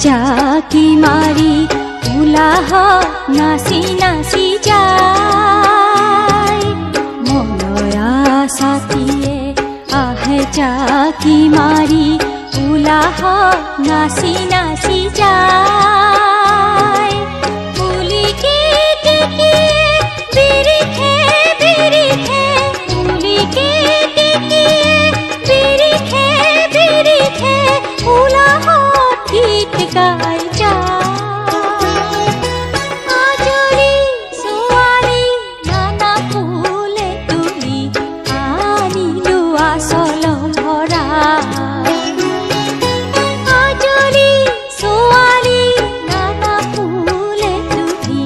জাকি মাৰি উলাহ নাচি নাচি যায় মনয়া ছাতিয়ে আহে জাকি মাৰি উলাহ নাচি নাচি যায় পুলিকে টেকিয়ে বিৰিখে বিৰিখে পুলিকে টেকিয়ে বিৰিখে বিৰিখে উলাহ গীত গাই যায় আজলি ছোৱালী নানা ফুলে তুলি আনিলো আচল ভৰা আজলি ছোৱালী নানা ফুলে তুলি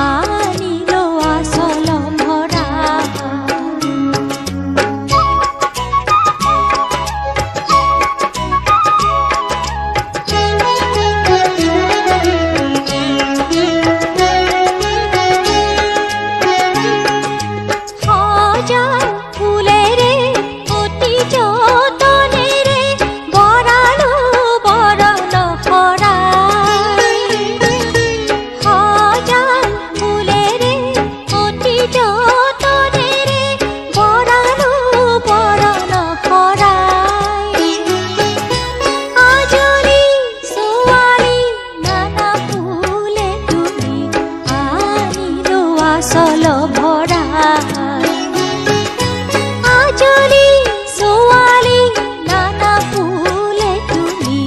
আনিলো আচল ভৰা আচল ভৰা আজলি ছোৱালী নানা ফুলে তুলি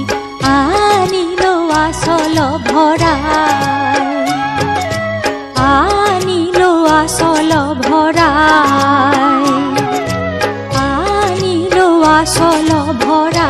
আনিলো আচল ভৰা আনিলো আচল ভৰা আনিলো আচল ভৰা